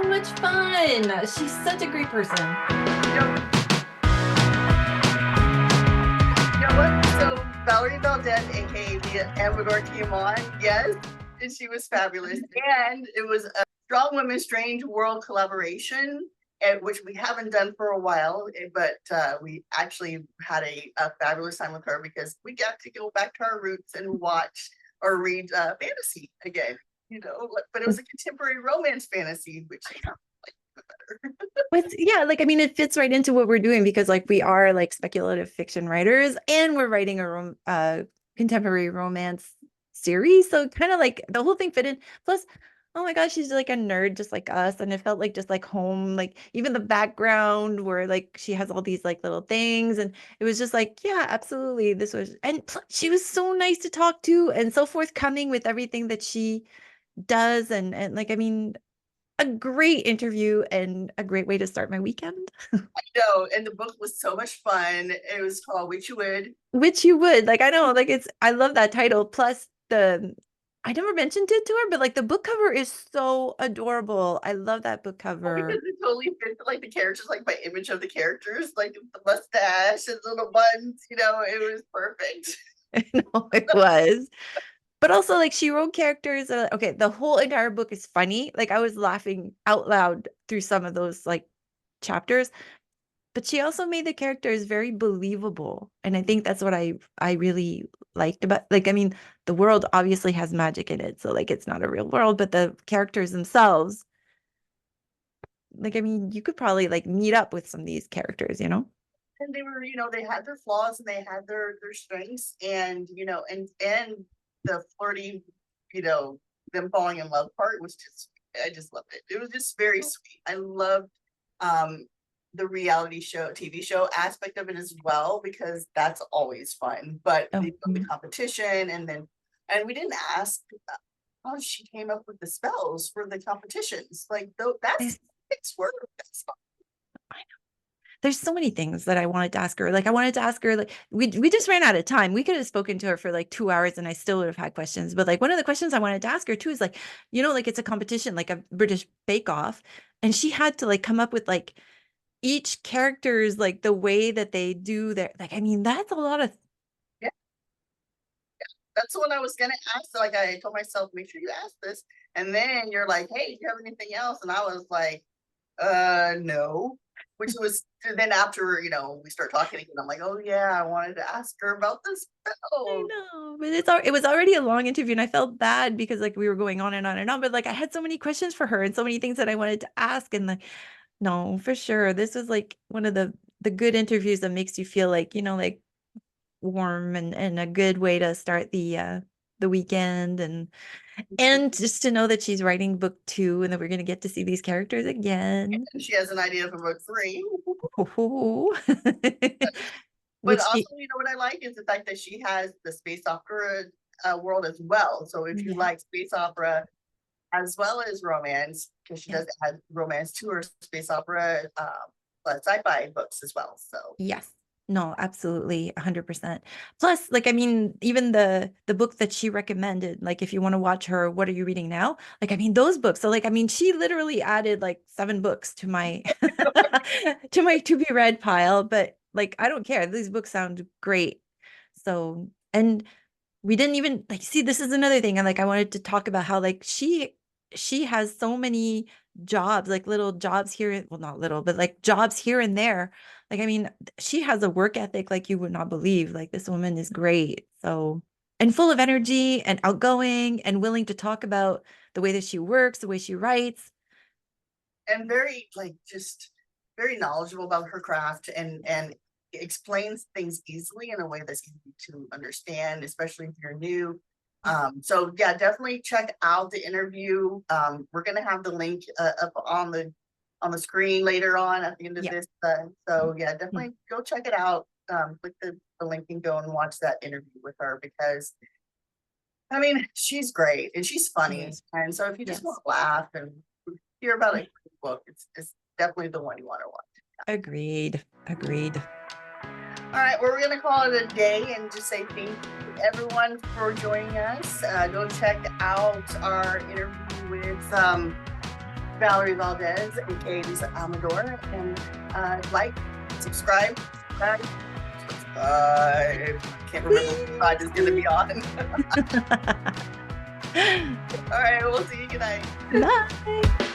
so much fun. She's such a great person. You know what? So Valerie Valdes, aka Lia Amador, came on. Yes, and she was fabulous. And it was a Strong Women, Strange World collaboration, which we haven't done for a while, but we actually had a fabulous time with her because we got to go back to our roots and watch or read fantasy again. But it was a contemporary romance fantasy, which I like better. It fits right into what we're doing because we are speculative fiction writers and we're writing a contemporary romance series. So kind of the whole thing fit in. Plus, oh my gosh, she's a nerd just like us. And it felt just like home, even the background where she has all these little things. And it was just yeah, absolutely. And she was so nice to talk to and so forthcoming with everything that she does. And a great interview and a great way to start my weekend. I know, and the book was so much fun. It was called Which You Would. Which You Would. I know, I love that title. Plus I never mentioned it to her, but the book cover is so adorable. I love that book cover. Because it totally fits the characters, my image of the characters, the mustache and little buttons, it was perfect. I know it was. But also, she wrote characters. Okay, the whole entire book is funny. I was laughing out loud through some of those chapters. But she also made the characters very believable, and I think that's what I really liked about. The world obviously has magic in it, so it's not a real world. But the characters themselves, you could probably meet up with some of these characters, And they were, they had their flaws and they had their strengths, and and the flirty, them falling in love part was I just loved it. It was just very sweet. I loved the reality show, TV show aspect of it as well, because that's always fun. But the competition, and we didn't ask how she came up with the spells for the competitions. That's it's work. That's fun. I know. There's so many things that I wanted to ask her. I wanted to ask her, we just ran out of time. We could have spoken to her for 2 hours and I still would have had questions. But one of the questions I wanted to ask her too is it's a competition, a British Bake Off. And she had to come up with each character's the way that they do their, that's a lot of. Yeah. That's what I was going to ask. I told myself, make sure you ask this. And then you're like, hey, do you have anything else? And I was like, no. Which was, then after, we start talking again, I'm like, oh yeah, I wanted to ask her about this spell. I know, but it was already a long interview and I felt bad because we were going on and on and on, but I had so many questions for her and so many things that I wanted to ask. And no, for sure. This was one of the good interviews that makes you feel warm and a good way to start the weekend and just to know that she's writing book 2 and that we're going to get to see these characters again. And she has an idea for book 3. But also, what I like is the fact that she has the space opera world as well. So if you like space opera as well as romance, because she does add romance to her space opera sci-fi books as well. So yes. No, absolutely. 100%. Plus, even the book that she recommended, if you want to watch her, What Are You Reading Now? Those books. So she literally added 7 books to my, to my to be read pile, but I don't care. These books sound great. So, and we didn't even see, this is another thing. And I wanted to talk about how she has so many jobs, little jobs here. Well, not little, but jobs here and there. She has a work ethic you would not believe. This woman is great. So, and full of energy and outgoing and willing to talk about the way that she works, the way she writes. And very, just very knowledgeable about her craft and explains things easily in a way that's easy to understand, especially if you're new. So yeah, definitely check out the interview. We're going to have the link up on the screen later on at the end of this. So yeah, definitely go check it out. Click the link and go and watch that interview with her, because she's great and she's funny. And so if you just want to laugh and hear about a book, it's definitely the one you want to watch. Agreed. All right, well, we're going to call it a day and just say thank you everyone for joining us. Go check out our interview with Valerie Valdes and Lia Amador. And like, subscribe. I can't remember what side is going to be on. All right, we'll see you. Good night. Bye.